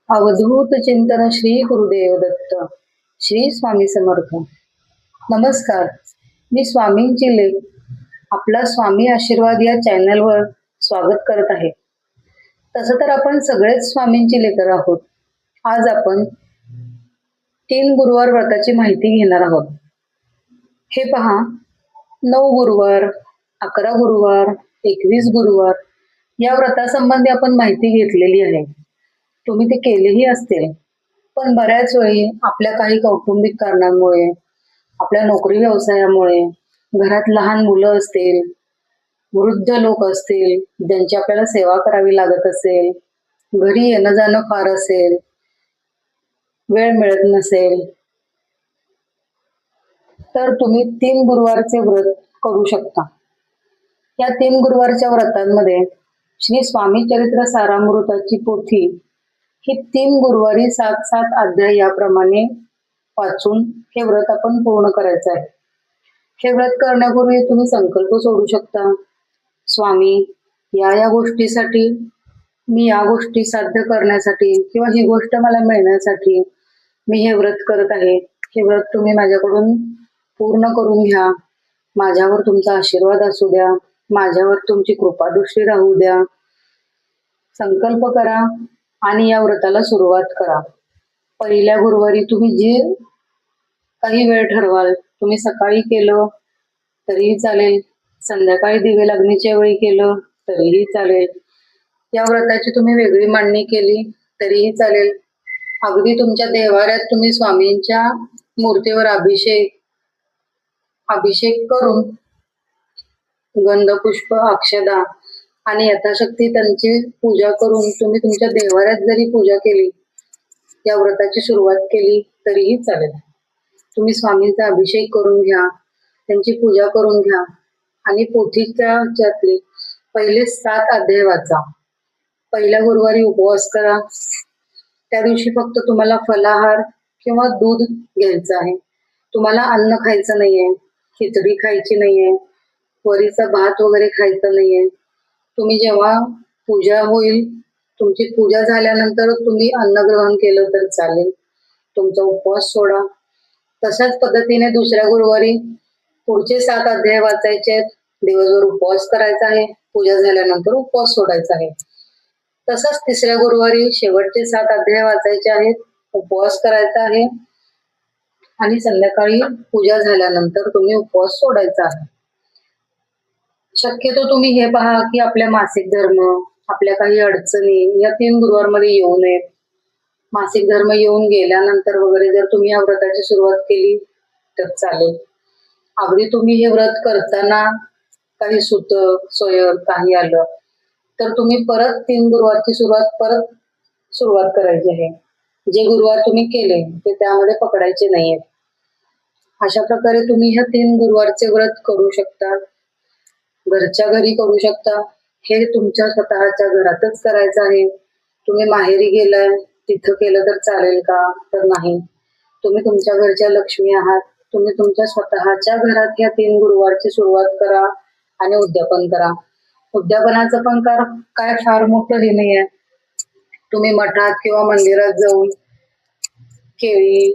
अवधूत चिंतन श्री गुरुदेव दत्त. श्री स्वामी समर्थ. नमस्कार, मी स्वामींची लेख आपला स्वामी आशीर्वाद या चॅनलवर स्वागत करत आहे. तसं तर आपण सगळेच स्वामींची लेकर आहोत. आज आपण 3 गुरुवार व्रताची माहिती घेणार आहोत. हे पहा, 9 गुरुवार, 11 गुरुवार, 21 गुरुवार या व्रतासंबंधी आपण माहिती घेतलेली आहे. तुम्ही ते केलेही असतील, पण बऱ्याच वेळी आपल्या काही कौटुंबिक कारणांमुळे, आपल्या नोकरी व्यवसायामुळे, घरात लहान मुलं असतील, वृद्ध लोक असतील, ज्यांची आपल्याला सेवा करावी लागत असेल, घरी येणं जाणं फार असेल, वेळ मिळत नसेल, तर तुम्ही 3 गुरुवारचे व्रत करू शकता. या 3 गुरुवारच्या व्रतांमध्ये श्री स्वामी चरित्र सारामृताची पोथी ही 3 गुरुवारी 7-7 अध्याय याप्रमाणे वाचून हे व्रत आपण पूर्ण करायचं आहे. हे व्रत करण्यापूर्वी तुम्ही संकल्प सोडू शकता. स्वामी, या गोष्टीसाठी, मी या गोष्टी साध्य करण्यासाठी किंवा ही गोष्ट मला मिळण्यासाठी मी हे व्रत करत आहे. हे व्रत तुम्ही माझ्याकडून पूर्ण करून घ्या. माझ्यावर तुमचा आशीर्वाद असू द्या. माझ्यावर तुमची कृपादृष्टी राहू द्या. संकल्प करा आणि या व्रताला सुरुवात करा. पहिल्या गुरुवारी तुम्ही जे काही वेळ ठरवाल, तुम्ही सकाळी केलं तरीही चालेल, संध्याकाळी दिवे लागणीच्या वेळी केलं तरीही चालेल, या व्रताची तुम्ही वेगळी मांडणी केली तरीही चालेल. अगदी तुमच्या देवाऱ्यात तुम्ही स्वामींच्या मूर्तीवर अभिषेक करून गंध, पुष्प, अक्षदा आणि यथाशक्ती त्यांची पूजा करून तुम्ही तुमच्या देवाऱ्यात जरी पूजा केली, या व्रताची सुरुवात केली तरीही चालेल. तुम्ही स्वामींचा अभिषेक करून घ्या, त्यांची पूजा करून घ्या आणि पोथीच्या ह्याच्यातले पहिले 7 अध्याय वाचा. पहिल्या गुरुवारी उपवास करा. त्या दिवशी फक्त तुम्हाला फलाहार किंवा दूध घ्यायचं आहे. तुम्हाला अन्न खायचं नाहीये, खिचडी खायची नाहीये, वरीचा भात वगैरे खायचं नाहीये. तुम्ही जेव्हा पूजा होईल, तुमची पूजा झाल्यानंतर तुम्ही अन्न ग्रहण केलं तर चालेल. तुमचा उपवास सोडा. तशाच पद्धतीने दुसऱ्या गुरुवारी पुढचे 7 अध्याय वाचायचे आहेत. दिवसभर उपवास करायचा आहे, पूजा झाल्यानंतर उपवास सोडायचा आहे. तसंच तिसऱ्या गुरुवारी शेवटचे 7 अध्याय वाचायचे आहेत, उपवास करायचा आहे आणि संध्याकाळी पूजा झाल्यानंतर तुम्ही उपवास सोडायचा आहे. शक्यतो तुम्ही हे पहा की आपल्या मासिक धर्म, आपल्या काही अडचणी या 3 गुरुवारमध्ये येऊ नयेत. मासिक धर्म येऊन गेल्यानंतर वगैरे जर तुम्ही या व्रताची सुरुवात केली तर चालेल. अगदी तुम्ही हे व्रत करताना काही सुतक, सोयर काही आलं तर तुम्ही परत 3 गुरुवारची सुरुवात करायची आहे. जे गुरुवार तुम्ही केले ते त्यामध्ये पकडायचे नाहीयेत. अशा प्रकारे तुम्ही ह्या 3 गुरुवारचे व्रत करू शकता. घरच्या घरी करू शकता. हे तुमच्या स्वतःच्या घरातच करायचं आहे. तुम्ही माहेरी गेलाय तिथं केलं तर चालेल का? तर नाही. तुम्ही तुमच्या घरच्या लक्ष्मी आहात. तुम्ही तुमच्या स्वतःच्या घरात या 3 गुरुवारची सुरुवात करा आणि उद्यापन करा. उद्यापनाचं पण काय फार मोठं हे नाही आहे. तुम्ही मठात किंवा मंदिरात जाऊन केळी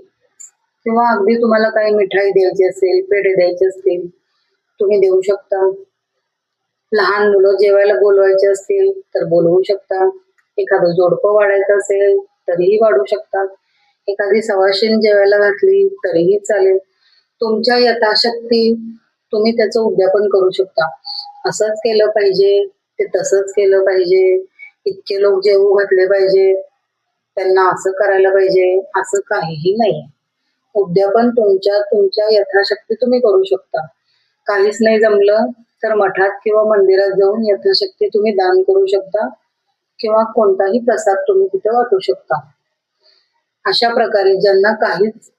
किंवा अगदी तुम्हाला काही मिठाई द्यायची असेल, पेढे द्यायचे असतील, तुम्ही देऊ शकता. लहान मुलं जेवायला बोलवायचे असतील तर बोलवू शकता. एखादं जोडपं वाढायचं असेल तरीही वाढू शकता. एखादी सवाशीण जेवायला घातली तरीही चालेल. तुमच्या यथाशक्ती तुम्ही त्याचं उद्यापन करू शकता. असंच केलं पाहिजे, ते तसंच केलं पाहिजे, इतके लोक जेवू घातले पाहिजे, त्यांना असं करायला पाहिजे, असं काहीही नाही. उद्यापन तुमच्या यथाशक्ती तुम्ही करू शकता. काहीच नाही जमलं तर मठात किंवा मंदिरात जाऊन यथाशक्ती तुम्ही दान करू शकता किंवा कोणताही प्रसाद तुम्ही तिथे वाटू शकता. अशा प्रकारे ज्यांना काहीच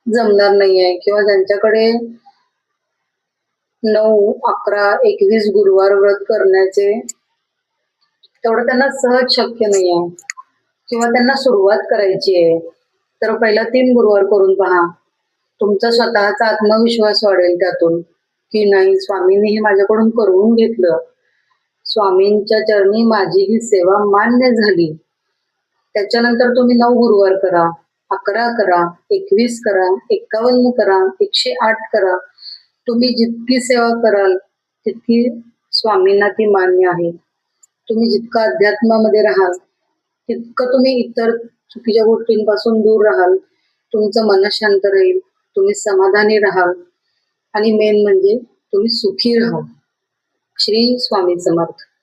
जमणार नाहीये किंवा ज्यांच्याकडे 9, 11, 21 गुरुवार व्रत करण्याचे तेवढं त्यांना सहज शक्य नाहीये किंवा त्यांना सुरुवात करायची आहे, तर पहिला 3 गुरुवार करून पहा. तुमचा स्वतःचा आत्मविश्वास वाढेल त्यातून की नाही, स्वामींनी हे माझ्याकडून करून घेतलं, स्वामींच्या चरणी माझी ही सेवा मान्य झाली, त्याच्यानंतर तुम्ही 9 गुरुवार करा, 11 करा, 21 करा, 51 करा, 108 करा. तुम्ही जितकी सेवा कराल तितकी स्वामींना ती मान्य आहे. तुम्ही जितकं अध्यात्मामध्ये राहाल तितकं तुम्ही इतर चुकीच्या गोष्टींपासून दूर राहाल. तुमचं मन शांत राहील, तुम्ही समाधानी राहाल आणि मेन म्हणजे तुम्ही सुखी राहाल. श्री स्वामी समर्थ.